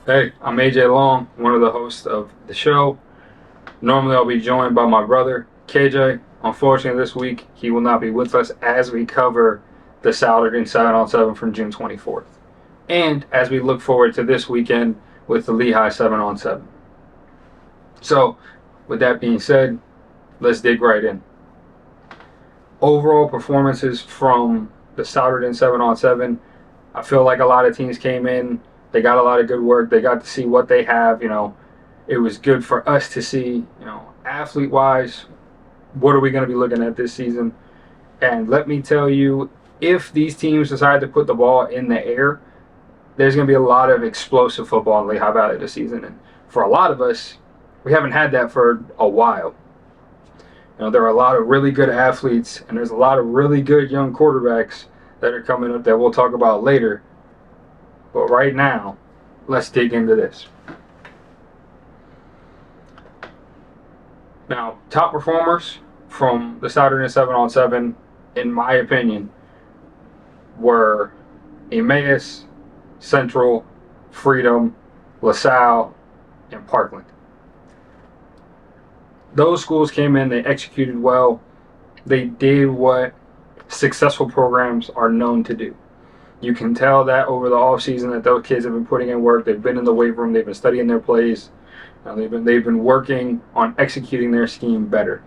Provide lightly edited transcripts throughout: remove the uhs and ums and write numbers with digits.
Hey, I'm AJ Long, one of the hosts of the show. Normally I'll be joined by my brother, KJ. Unfortunately this week he will not be with us as we cover the Souderton 7-on-7 from June 24th. And as we look forward to this weekend with the Lehigh 7-on-7. So, with that being said, let's dig right in. Overall performances from the Souderton 7-on-7, I feel like a lot of teams came in. They got a lot of good work. They got to see what they have. It was good for us to see, athlete-wise, what are we going to be looking at this season? And let me tell you, if these teams decide to put the ball in the air, there's going to be a lot of explosive football in Lehigh Valley this season. And for a lot of us, we haven't had that for a while. There are a lot of really good athletes, and there's a lot of really good young quarterbacks that are coming up that we'll talk about later. But right now, let's dig into this. Now, top performers from the Souderton 7-on-7, in my opinion, were Emmaus, Central, Freedom, LaSalle, and Parkland. Those schools came in, they executed well. They did what successful programs are known to do. You can tell that over the offseason that those kids have been putting in work. They've been in the weight room. They've been studying their plays. They've been working on executing their scheme better.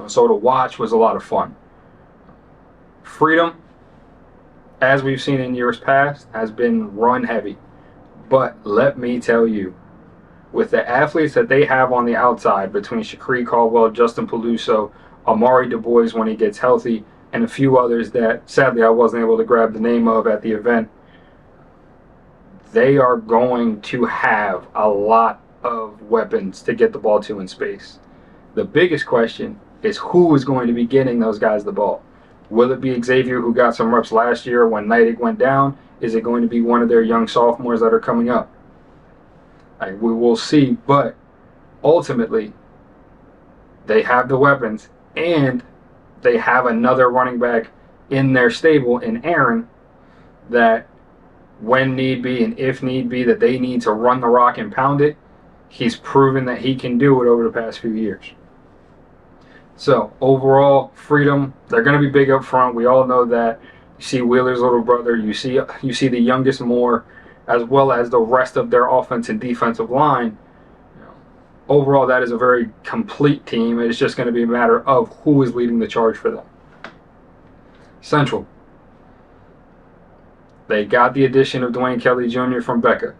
So to watch was a lot of fun. Freedom, as we've seen in years past, has been run heavy. But let me tell you, with the athletes that they have on the outside between Shakri Caldwell, Justin Peluso, Amari Du Bois when he gets healthy, and a few others that sadly I wasn't able to grab the name of at the event, they are going to have a lot of weapons to get the ball to in space. The biggest question is who is going to be getting those guys the ball. Will it be Xavier, who got some reps last year when Neidig went down? Is it going to be one of their young sophomores that are coming up? We will see, but ultimately they have the weapons, and they have another running back in their stable in Aaron that when need be and if need be that they need to run the rock and pound it, he's proven that he can do it over the past few years. So overall, Freedom, they're going to be big up front. We all know that. You see Wheeler's little brother. You see the youngest Moore, as well as the rest of their offense and defensive line. Overall, that is a very complete team. It's just going to be a matter of who is leading the charge for them. Central. They got the addition of Dwayne Kelly Jr. from Becca.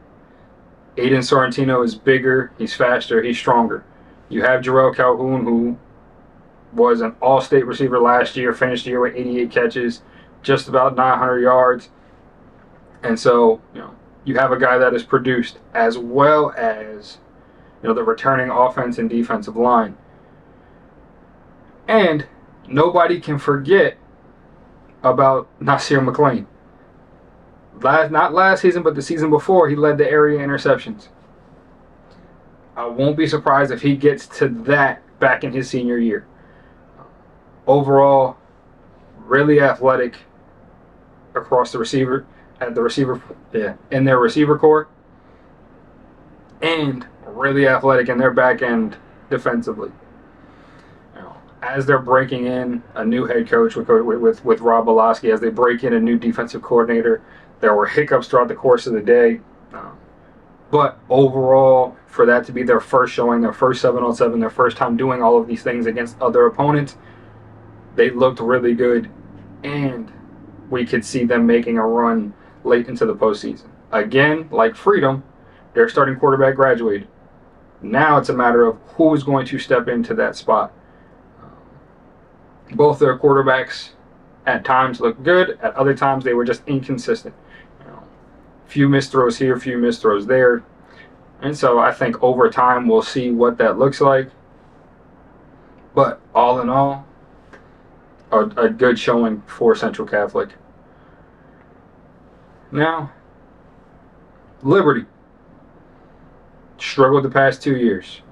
Aiden Sorrentino is bigger, he's faster, he's stronger. You have Jarrell Calhoun, who was an all-state receiver last year, finished the year with 88 catches, just about 900 yards. And so, you have a guy that is produced, as well as the returning offense and defensive line. And nobody can forget about Nasir McLean. Not last season, but the season before, he led the area interceptions. I won't be surprised if he gets to that back in his senior year. Overall, really athletic across the receiver, in their receiver corps, and really athletic in their back end defensively. As they're breaking in a new head coach with Rob Boloski, as they break in a new defensive coordinator, there were hiccups throughout the course of the day. But overall, for that to be their first showing, their first 7-on-7, their first time doing all of these things against other opponents, they looked really good, and we could see them making a run late into the postseason. Again, like Freedom, their starting quarterback graduated. Now it's a matter of who is going to step into that spot. Both their quarterbacks at times looked good. At other times, they were just inconsistent. Few missed throws here, few missed throws there. And so I think over time, we'll see what that looks like. But all in all, a good showing for Central Catholic. Now, Liberty struggled the past 2 years.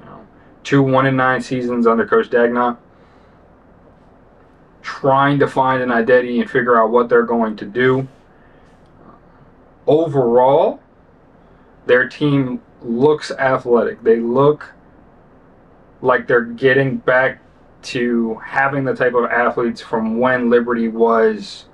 2 1-9 seasons under Coach Dagnott. Trying to find an identity and figure out what they're going to do. Overall, Their team looks athletic. They look like they're getting back to having the type of athletes from when Liberty was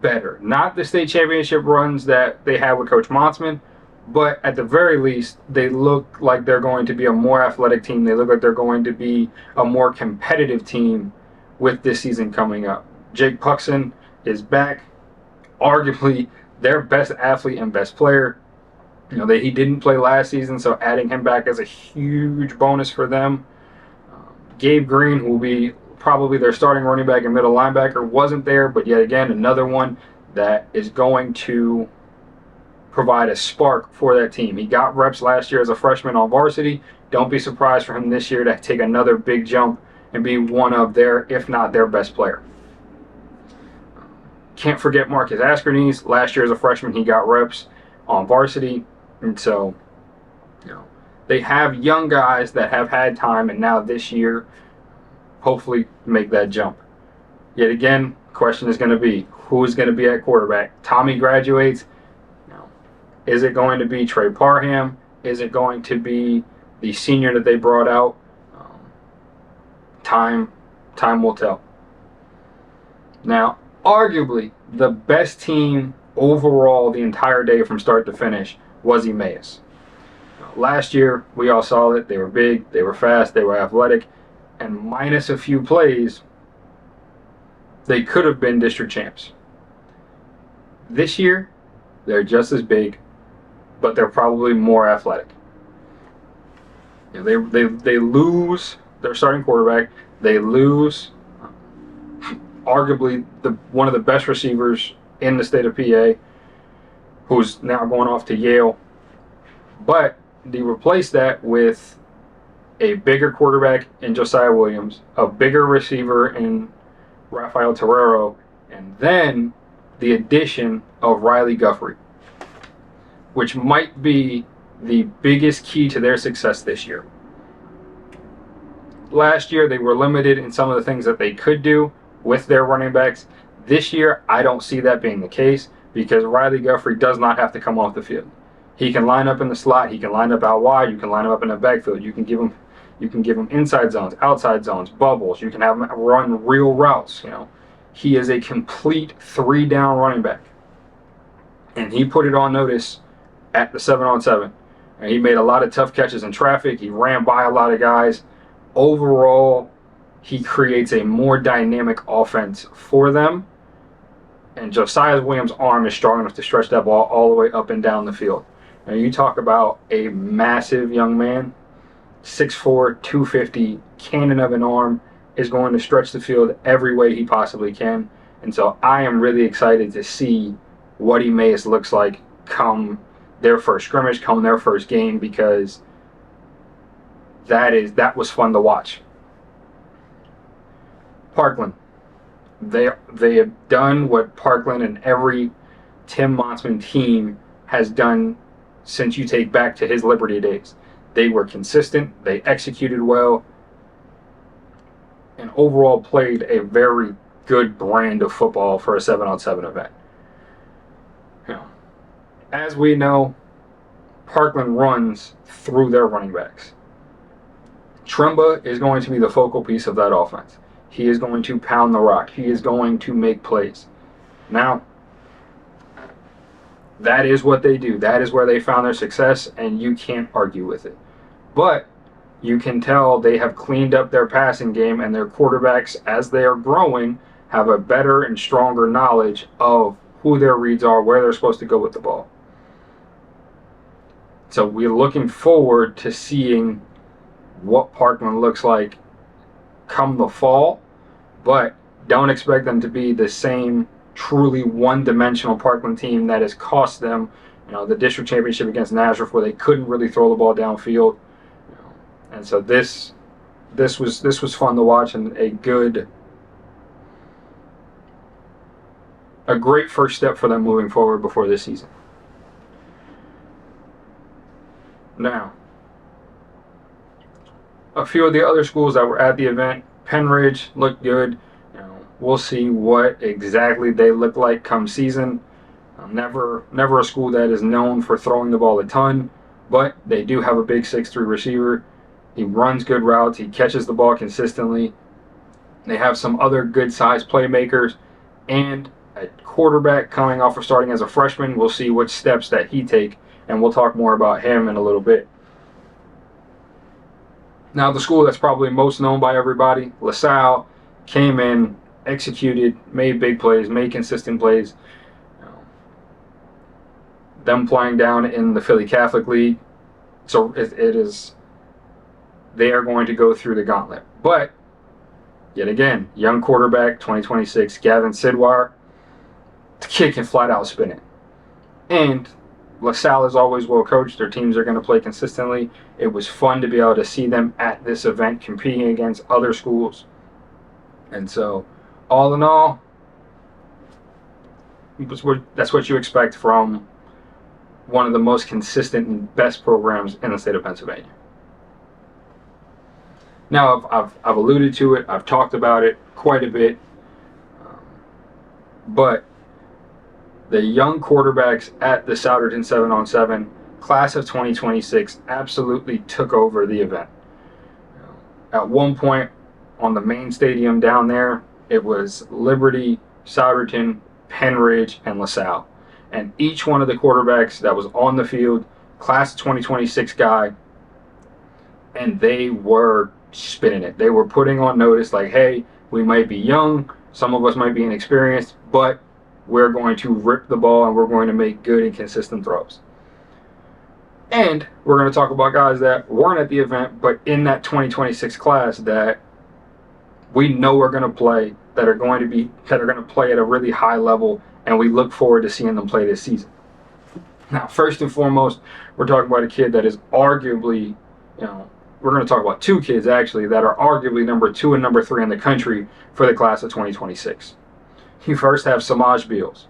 better. Not the state championship runs that they had with Coach Monsman, but at the very least, they look like they're going to be a more athletic team. They look like they're going to be a more competitive team with this season coming up. Jake Puxon is back, arguably their best athlete and best player. He didn't play last season, so adding him back is a huge bonus for them. Gabe Green, who will be probably their starting running back and middle linebacker, wasn't there, but yet again, another one that is going to provide a spark for that team. He got reps last year as a freshman on varsity. Don't be surprised for him this year to take another big jump and be one of their, if not their best player. Can't forget Marcus Askernes. Last year as a freshman, he got reps on varsity. And so, they have young guys that have had time, and now this year, hopefully make that jump. Yet again, question is going to be, who's going to be at quarterback? Tommy graduates. Is it going to be Trey Parham? Is it going to be the senior that they brought out? Time will tell. Now, arguably, the best team overall the entire day from start to finish was Emmaus. Last year, we all saw it. They were big, they were fast, they were athletic, and minus a few plays, they could have been district champs. This year, they're just as big, but they're probably more athletic. They lose their starting quarterback. They lose arguably one of the best receivers in the state of PA, who's now going off to Yale. But they replace that with a bigger quarterback in Josiah Williams, a bigger receiver in Rafael Terrero, and then the addition of Riley Guthrie, which might be the biggest key to their success this year. Last year, they were limited in some of the things that they could do with their running backs. This year, I don't see that being the case because Riley Guthrie does not have to come off the field. He can line up in the slot. He can line up out wide. You can line him up in the backfield. You can give him inside zones, outside zones, bubbles. You can have him run real routes. He is a complete 3-down running back, and he put it on notice at the 7-on-7. And he made a lot of tough catches in traffic. He ran by a lot of guys. Overall, he creates a more dynamic offense for them. And Josiah Williams' arm is strong enough to stretch that ball all the way up and down the field. Now, you talk about a massive young man, 6'4", 250, cannon of an arm, is going to stretch the field every way he possibly can. And so I am really excited to see what Emmaus looks like come their first scrimmage, come their first game, because that was fun to watch. Parkland. They have done what Parkland and every Tim Monsman team has done since you take back to his Liberty days. They were consistent, they executed well, and overall played a very good brand of football for a 7-on-7 event. As we know, Parkland runs through their running backs. Trumba is going to be the focal piece of that offense. He is going to pound the rock. He is going to make plays. Now, that is what they do. That is where they found their success, and you can't argue with it. But you can tell they have cleaned up their passing game, and their quarterbacks, as they are growing, have a better and stronger knowledge of who their reads are, where they're supposed to go with the ball. So we're looking forward to seeing what Parkland looks like come the fall, but don't expect them to be the same truly one-dimensional Parkland team that has cost them, the district championship against Nazareth, where they couldn't really throw the ball downfield. And so this was fun to watch, and a great first step for them moving forward before this season. Now, a few of the other schools that were at the event, Penridge looked good. We'll see what exactly they look like come season. Never a school that is known for throwing the ball a ton, but they do have a big 6'3" receiver. He runs good routes. He catches the ball consistently. They have some other good-sized playmakers, and a quarterback coming off of starting as a freshman. We'll see what steps that he take, and we'll talk more about him in a little bit. Now, the school that's probably most known by everybody, LaSalle, came in, executed, made big plays, made consistent plays. Them playing down in the Philly Catholic League, so they are going to go through the gauntlet. But yet again, young quarterback, 2026, Gavin Sidwar, the kid can flat out spin it. And LaSalle is always well coached. Their teams are going to play consistently. It was fun to be able to see them at this event competing against other schools. And so, all in all, that's what you expect from one of the most consistent and best programs in the state of Pennsylvania. Now, I've alluded to it. I've talked about it quite a bit. But the young quarterbacks at the Souderton 7-on-7 class of 2026 absolutely took over the event. At one point on the main stadium down there, it was Liberty, Souderton, Penridge, and LaSalle. And each one of the quarterbacks that was on the field, class of 2026 guy, and they were spinning it. They were putting on notice like, hey, we might be young, some of us might be inexperienced, but we're going to rip the ball and we're going to make good and consistent throws. And we're going to talk about guys that weren't at the event, but in that 2026 class that we know are going to play, that are going to play at a really high level, and we look forward to seeing them play this season. Now, first and foremost, we're talking about a kid that is arguably, we're going to talk about two kids actually that are arguably number 2 and number 3 in the country for the class of 2026. You first have Samaj Beals,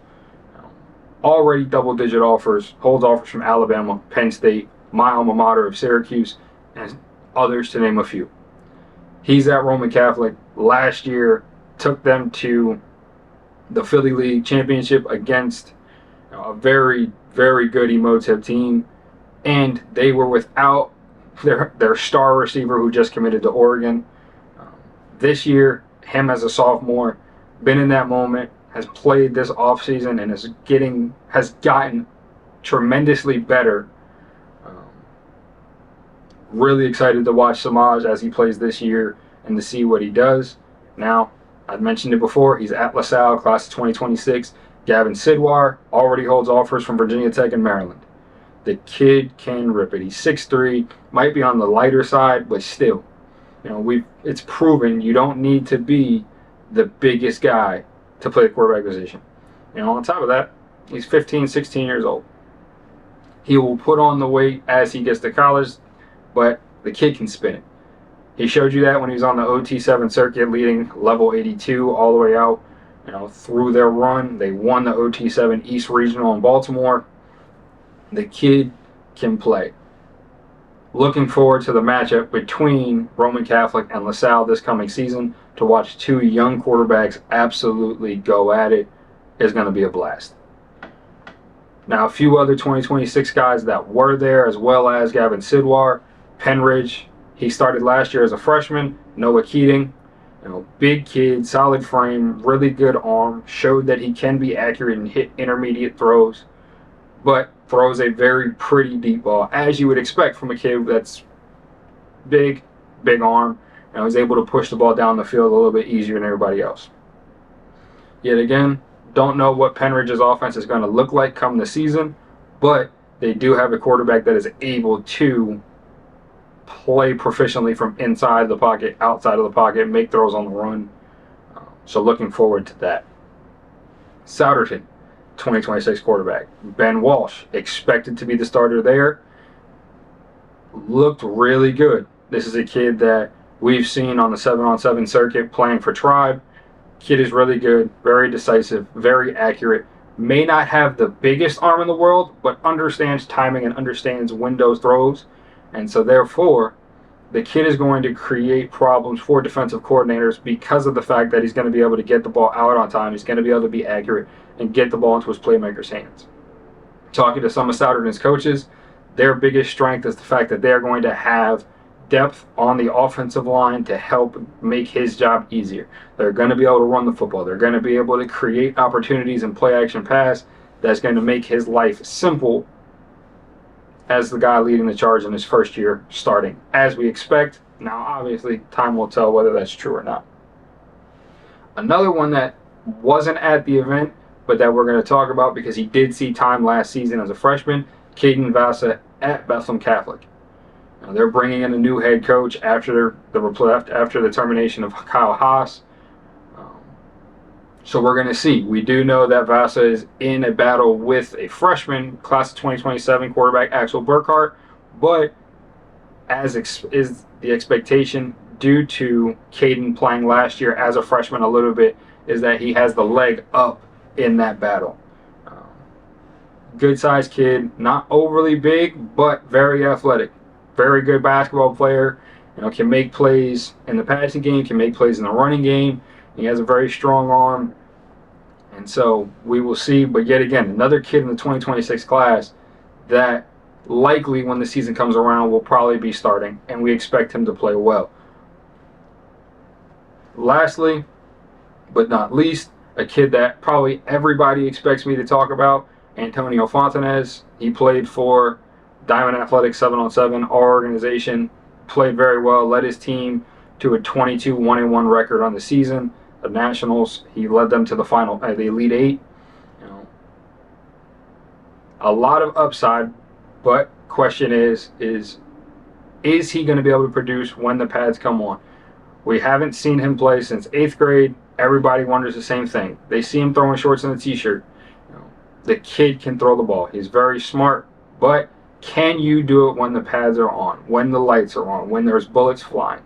already double-digit offers, holds offers from Alabama, Penn State, my alma mater of Syracuse, and others to name a few. He's at Roman Catholic. Last year, took them to the Philly League Championship against a very, very good Emotive team, and they were without their star receiver who just committed to Oregon. This year, him as a sophomore, been in that moment, has played this offseason, and has gotten tremendously better. Really excited to watch Samaj as he plays this year and to see what he does. Now, I've mentioned it before, he's at LaSalle, class of 2026. Gavin Sidwar already holds offers from Virginia Tech and Maryland. The kid can rip it. He's 6'3", might be on the lighter side, but still, it's proven you don't need to be the biggest guy to play the quarterback position. On top of that, he's 15, 16 years old. He will put on the weight as he gets to college, but the kid can spin it. He showed you that when he was on the OT7 circuit, leading level 82 all the way out, through their run. They won the OT7 East Regional in Baltimore. The kid can play. Looking forward to the matchup between Roman Catholic and LaSalle this coming season to watch two young quarterbacks absolutely go at it. Is going to be a blast. Now, a few other 2026 guys that were there, as well as Gavin Sidwar, Penridge. He started last year as a freshman. Noah Keating, big kid, solid frame, really good arm. Showed that he can be accurate and hit intermediate throws, but throws a very pretty deep ball, as you would expect from a kid that's big arm, and was able to push the ball down the field a little bit easier than everybody else. Yet again, don't know what Penridge's offense is going to look like come the season, but they do have a quarterback that is able to play proficiently from inside the pocket, outside of the pocket, make throws on the run. So looking forward to that. Souderton, 2026 quarterback. Ben Walsh, expected to be the starter there. Looked really good. This is a kid that we've seen on the 7-on-7 circuit playing for Tribe. Kid is really good, very decisive, very accurate. May not have the biggest arm in the world, but understands timing and understands windows throws. And so therefore, the kid is going to create problems for defensive coordinators because of the fact that he's going to be able to get the ball out on time. He's going to be able to be accurate, and get the ball into his playmakers' hands. Talking to some of Souderton's coaches, their biggest strength is the fact that they're going to have depth on the offensive line to help make his job easier. They're going to be able to run the football. They're going to be able to create opportunities and play action pass that's going to make his life simple as the guy leading the charge in his first year starting, as we expect. Now, obviously, time will tell whether that's true or not. Another one that wasn't at the event, but that we're going to talk about because he did see time last season as a freshman, Caden Vasa at Bethlehem Catholic. Now, they're bringing in a new head coach after the termination of Kyle Haas. So we're going to see. We do know that Vasa is in a battle with a freshman, class of 2027 quarterback Axel Burkhart, but as is the expectation due to Caden playing last year as a freshman a little bit, is that he has the leg up in that battle. Good-sized kid, not overly big, but very athletic. Very good basketball player. Can make plays in the passing game, can make plays in the running game. He has a very strong arm. And so we will see. But yet again, another kid in the 2026 class that likely when the season comes around will probably be starting. And we expect him to play well. Lastly, but not least, a kid that probably everybody expects me to talk about, Antonio Fontanez. He played for Diamond Athletics 7-on-7, our organization. Played very well, led his team to a 22-1-1 record on the season. The Nationals, he led them to the final, the Elite Eight. A lot of upside, but question is he going to be able to produce when the pads come on? We haven't seen him play since 8th grade. Everybody wonders the same thing. They see him throwing shorts and a t-shirt. The kid can throw the ball. He's very smart, but can you do it when the pads are on, when the lights are on, when there's bullets flying?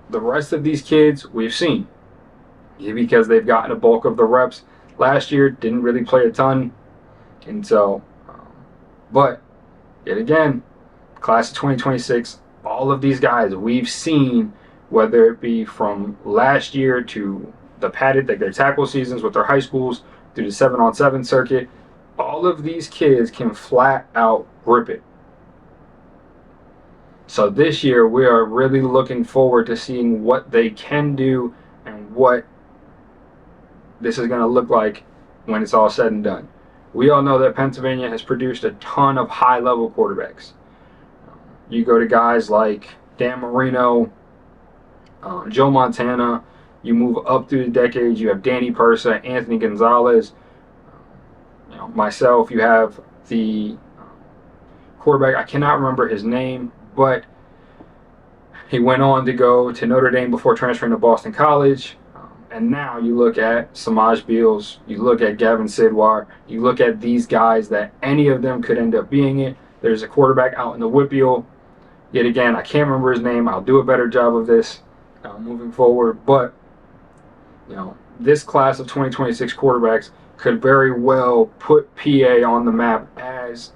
The rest of these kids we've seen, because they've gotten a bulk of the reps last year, didn't really play a ton. And so, but yet again, class of 2026, all of these guys we've seen, whether it be from last year to the padded, their tackle seasons with their high schools, through the 7-on-7 circuit, all of these kids can flat out rip it. So this year we are really looking forward to seeing what they can do and what this is going to look like when it's all said and done. We all know that Pennsylvania has produced a ton of high-level quarterbacks. You go to guys like Dan Marino, Joe Montana. You move up through the decades, you have Danny Persa, Anthony Gonzalez. Myself, you have the quarterback, I cannot remember his name, but he went on to go to Notre Dame before transferring to Boston College. And now you look at Samaj Beals, you look at Gavin Sidwar, you look at these guys that any of them could end up being it. There's a quarterback out in the Whippeal. Yet again, I can't remember his name. I'll do a better job of this moving forward. But, this class of 2026 quarterbacks could very well put PA on the map as,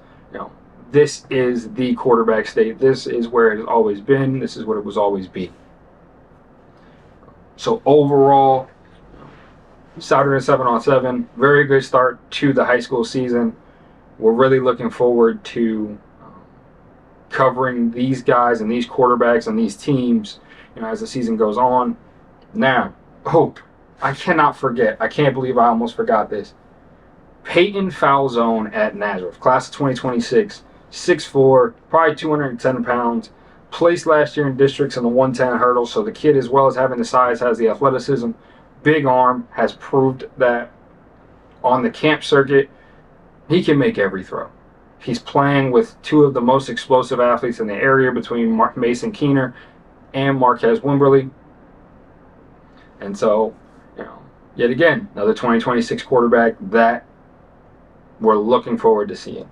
this is the quarterback state. This is where it has always been. This is what it was always be. So overall, Souderton 7-on-7, very good start to the high school season. We're really looking forward to covering these guys and these quarterbacks and these teams, as the season goes on. Now, I cannot forget. I can't believe I almost forgot this. Peyton Falzone at Nazareth, class of 2026, 6'4", probably 210 pounds. Placed last year in districts in the 110 hurdle, so the kid, as well as having the size, has the athleticism, big arm, has proved that on the camp circuit, he can make every throw. He's playing with two of the most explosive athletes in the area between Mason Keener and Marquez Wimberly. And so, yet again, another 2026 quarterback that we're looking forward to seeing.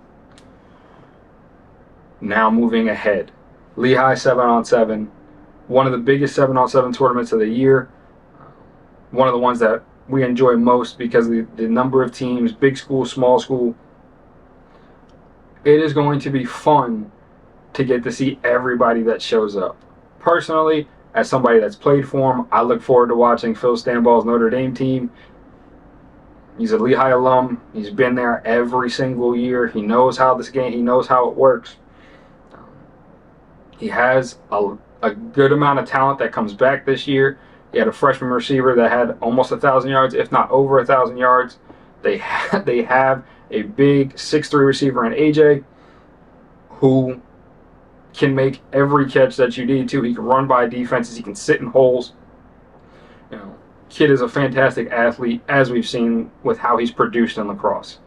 Now moving ahead. Lehigh 7-on-7, one of the biggest 7-on-7 tournaments of the year. One of the ones that we enjoy most because of the number of teams, big school, small school. It is going to be fun to get to see everybody that shows up. Personally, as somebody that's played for them, I look forward to watching Phil Stanball's Notre Dame team. He's a Lehigh alum. He's been there every single year. He knows how this game, he knows how it works. He has a good amount of talent that comes back this year. He had a freshman receiver that had almost 1,000 yards, if not over 1,000 yards. They have a big 6'3" receiver in AJ who can make every catch that you need to. He can run by defenses. He can sit in holes. Kid is a fantastic athlete, as we've seen with how he's produced in lacrosse.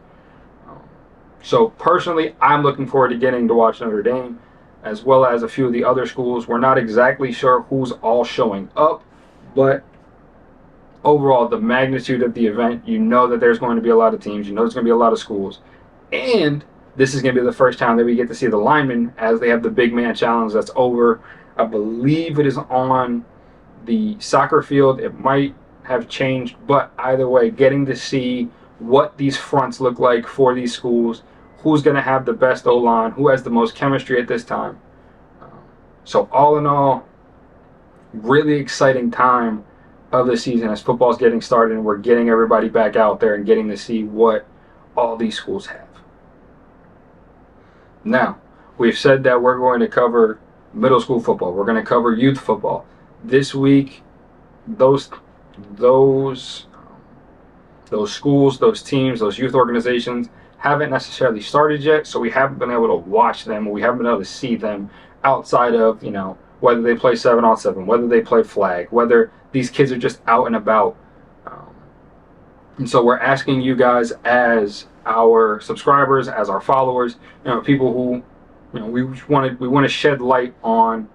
So personally, I'm looking forward to getting to watch Notre Dame, as well as a few of the other schools. We're not exactly sure who's all showing up, but overall, the magnitude of the event, you know that there's going to be a lot of teams. You know there's going to be a lot of schools. And this is going to be the first time that we get to see the linemen as they have the big man challenge that's over. I believe it is on the soccer field. It might have changed, but either way, getting to see what these fronts look like for these schools, who's going to have the best O-line, who has the most chemistry at this time. So all in all, really exciting time of the season as football's getting started and we're getting everybody back out there and getting to see what all these schools have. Now, we've said that we're going to cover middle school football. We're going to cover youth football. This week, those schools, those teams, those youth organizations haven't necessarily started yet, so we haven't been able to watch them, we haven't been able to see them outside of, whether they play 7-on-7, whether they play flag, whether these kids are just out and about. And so we're asking you guys as our subscribers, as our followers, people who, we want to shed light on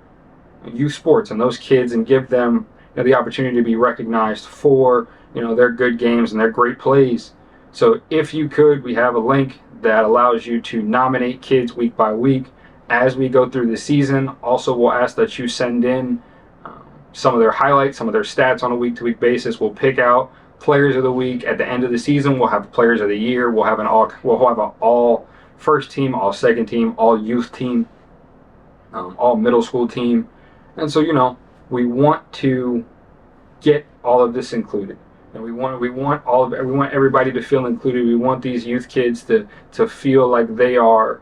youth sports and those kids and give them the opportunity to be recognized for their good games and their great plays. So if you could, we have a link that allows you to nominate kids week by week as we go through the season. Also, we'll ask that you send in some of their highlights, some of their stats on a week-to-week basis. We'll pick out players of the week at the end of the season. We'll have players of the year. We'll have an all first team, all second team, all youth team, all middle school team. And so we want to get all of this included, and we want everybody to feel included. We want these youth kids to feel like they are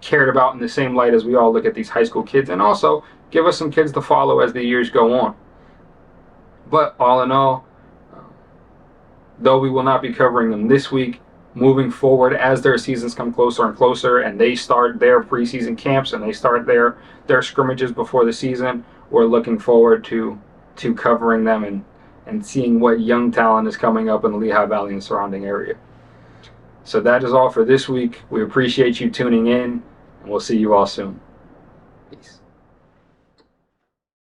cared about in the same light as we all look at these high school kids, and also give us some kids to follow as the years go on. But all in all, though we will not be covering them this week, moving forward as their seasons come closer and closer and they start their preseason camps and they start their scrimmages before the season, we're looking forward to covering them and seeing what young talent is coming up in the Lehigh Valley and surrounding area. So that is all for this week. We appreciate you tuning in, and we'll see you all soon. Peace.